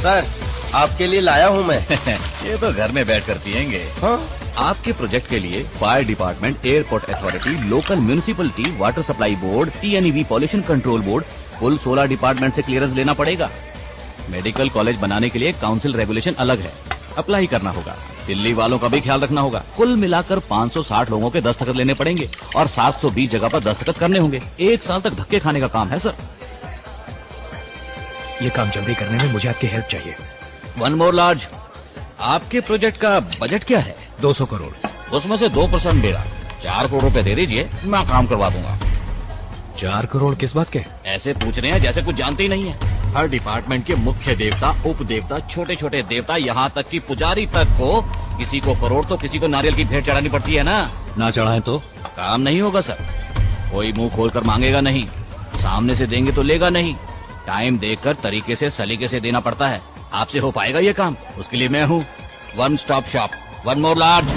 Sir आपके लिए लाया हूँ मैं। ये तो घर में बैठ कर पियेंगे। हाँ? आपके प्रोजेक्ट के लिए fire department, airport authority, local municipality, water supply board, TNEB pollution control board, कुल 16 डिपार्टमेंट से क्लियरेंस लेना पड़ेगा। मेडिकल कॉलेज बनाने के लिए काउंसिल रेगुलेशन अलग है, अप्लाई करना होगा। दिल्ली वालों का भी ख्याल रखना होगा। कुल मिलाकर 560 लोगों के दस्तखत लेने पड़ेंगे और 720 जगह पर दस्तखत करने होंगे। 1 साल तक धक्के खाने का काम है सर। ये काम जल्दी करने में मुझे आपकी हेल्प चाहिए। वन मोर लार्ज, आपके प्रोजेक्ट का बजट क्या है? 200 करोड़। उसमें से 2% मेरा। 4 करोड़ रुपए दे दीजिए, मैं काम करवा दूंगा। 4 करोड़ किस बात के? ऐसे पूछ रहे हैं जैसे कुछ जानते ही नहीं है। हर डिपार्टमेंट के मुख्य देवता, उप देवता, छोटे छोटे देवता, यहाँ तक कि पुजारी तक को किसी को करोड़ तो किसी को नारियल की भेंट चढ़ानी पड़ती है ना चढ़ाएं तो काम नहीं होगा सर। कोई मुंह खोलकर मांगेगा नहीं, सामने से देंगे तो लेगा नहीं। टाइम देखकर तरीके से सलीके से देना पड़ता है। आपसे हो पाएगा ये काम? उसके लिए मैं हूँ। One stop shop, one more large.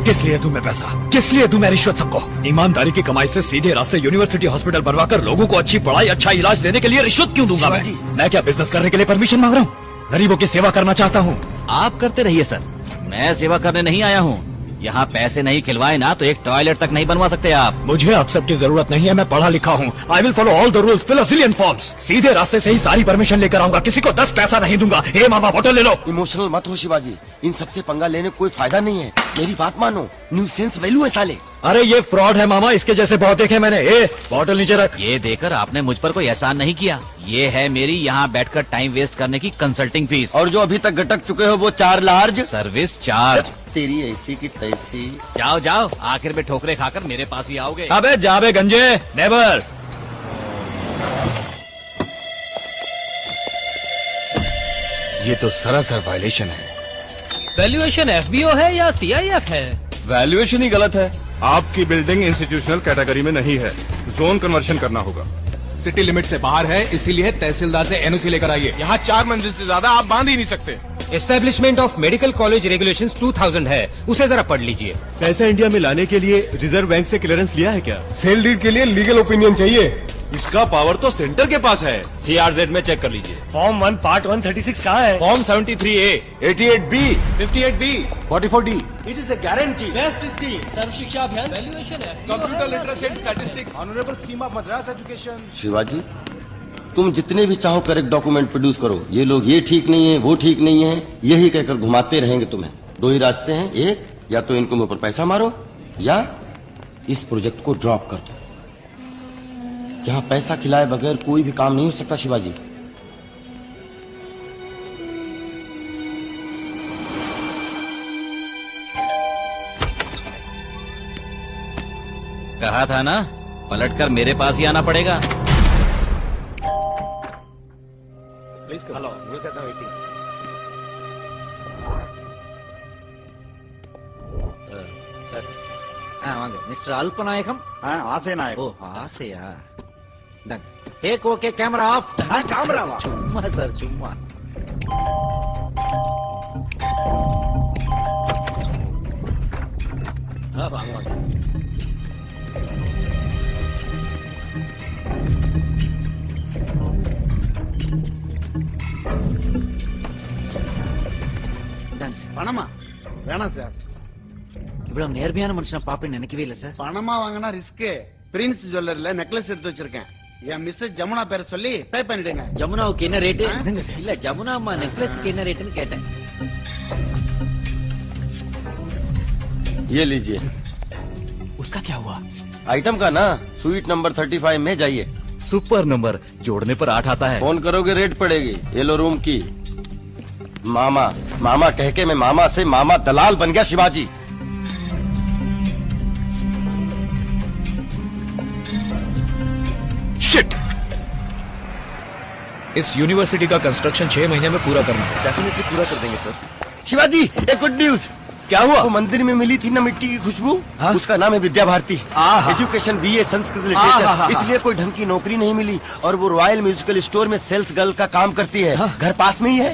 किस लिए दूं मैं पैसा? किस लिए दूं मैं रिश्वत सबको? ईमानदारी की कमाई से सीधे रास्ते यूनिवर्सिटी हॉस्पिटल बनवाकर लोगों को अच्छी पढ़ाई, अच्छा इलाज देने के लिए रिश्वत क्यों दूंगा मैं क्या बिजनेस करने के लिए परमिशन मांग रहा हूँ? गरीबों की सेवा करना चाहता हूँ। आप करते रहिए सर, मैं सेवा करने नहीं आया हूँ। यहाँ पैसे नहीं खिलवाए ना तो एक टॉयलेट तक नहीं बनवा सकते आप। मुझे आप सबकी जरूरत नहीं है, मैं पढ़ा लिखा हूँ। I will follow all the rules, fill a zillion forms. सीधे रास्ते से ही सारी परमिशन लेकर आऊंगा, किसी को 10 पैसा नहीं दूंगा। हे मामा बोतल ले लो। इमोशनल मत हो शिवाजी, इन सबसे पंगा लेने कोई फायदा नहीं है। मेरी बात मानो, न्यू सेंस वैल्यू है साले। अरे ये फ्रॉड है मामा, इसके जैसे बहुत देखे मैंने। बोतल नीचे रख। ये देकर आपने मुझ पर कोई एहसान नहीं किया। ये है मेरी यहाँ बैठकर टाइम वेस्ट करने की कंसल्टिंग फीस। और जो अभी तक गटक चुके हो वो 4 लार्ज सर्विस चार्ज। तेरी ऐसी की तैसी। जाओ जाओ, आखिर में ठोकरे खाकर मेरे पास ही आओगे। अबे जाबे गंजे, नेवर। ये तो सरासर वायलेशन है। वैल्यूएशन FBO है या CIF है? वैल्यूएशन ही गलत है। आपकी बिल्डिंग इंस्टीट्यूशनल कैटेगरी में नहीं है, जोन कन्वर्शन करना होगा। सिटी लिमिट से बाहर है, इसीलिए तहसीलदार से NOC लेकर आइए। यहाँ 4 मंजिल से ज्यादा आप बांध ही नहीं सकते। Establishment of medical college regulations 2000 है, उसे जरा पढ़ लीजिए। पैसा इंडिया में लाने के लिए रिजर्व बैंक से क्लियरेंस लिया है क्या? सेल डीड के लिए लीगल ओपिनियन चाहिए। इसका पावर तो सेंटर के पास है। CRZ में चेक कर लीजिए। फॉर्म 1 पार्ट 136 कहाँ है? Form 73A, 88B, 58B, 44D। It is a guarantee. Best scheme Sarva Shiksha Abhiyan valuation है। Computer literacy and statistics, honourable scheme of Madras education. Shivaji तुम जितने भी चाहो करेक्ट डॉक्यूमेंट प्रोड्यूस करो। ये लोग ये ठीक नहीं है, वो ठीक नहीं है, यही कहकर घुमाते रहेंगे तुम्हें। 2 ही रास्ते हैं, एक या तो इनको मुंह पर पैसा मारो या इस प्रोजेक्ट को ड्रॉप कर दो। यहाँ पैसा खिलाए बगैर कोई भी काम नहीं हो सकता शिवाजी। कहा था ना, पलटकर मेरे पास ही आना पड़ेगा। Hello, welcome waiting. வாங்க மிஸ்டர் அல்பநாயகம். ஆசை நாயக். ஓ ஆசையா. Done take okay, camera off. கேமராவா? சும்மா சார் சும்மா. வாங்க வாங்க. Done sir. பணமா? வேணாம் சார். இவ்வளவு நேர்மையான மனுஷனை பாப்பேன்னு நினைக்கவே இல்ல சார். பணமா வாங்கினா ரிஸ்க். பிரின்ஸ் ஜுவல்லர்ல நெக்லஸ் எடுத்து வச்சிருக்கேன். என் மிஸ்ஸஸ் ஜமுனா பேரை சொல்லி பே பண்ணிடுங்க. ஜமுனாவுக்கு என்ன ரேட்? இல்ல ஜமுனா அம்மா நெக்லஸ்க்கு என்ன ரேட்னு கேட்டேன். ये लीजिए। उसका क्या हुआ? आइटम का ना, स्वीट नंबर 35 में जाइए। सुपर नंबर, जोड़ने पर 8 आता है। फोन करोगे रेट पड़ेगी। येलो रूम की। मामा मामा कह के मैं मामा से मामा दलाल बन गया शिवाजी। शिट! इस यूनिवर्सिटी का कंस्ट्रक्शन 6 महीने में पूरा करना है। डेफिनेटली पूरा कर देंगे सर। शिवाजी एक गुड न्यूज। क्या हुआ? वो मंदिर में मिली थी ना मिट्टी की खुशबू, हाँ? उसका नाम है Vidya Bharati. Education BA Sanskrit literature. इसलिए कोई ढंग की नौकरी नहीं मिली और वो रॉयल म्यूजिकल स्टोर में सेल्स गर्ल का काम करती है। घर पास में ही है।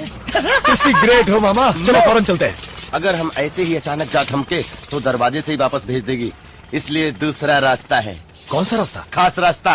किसी ग्रेट हो मामा, चलो फौरन चलते हैं। अगर हम ऐसे ही अचानक जा थमके तो दरवाजे से ही वापस भेज देगी, इसलिए दूसरा रास्ता है। कौन सा रास्ता? खास रास्ता।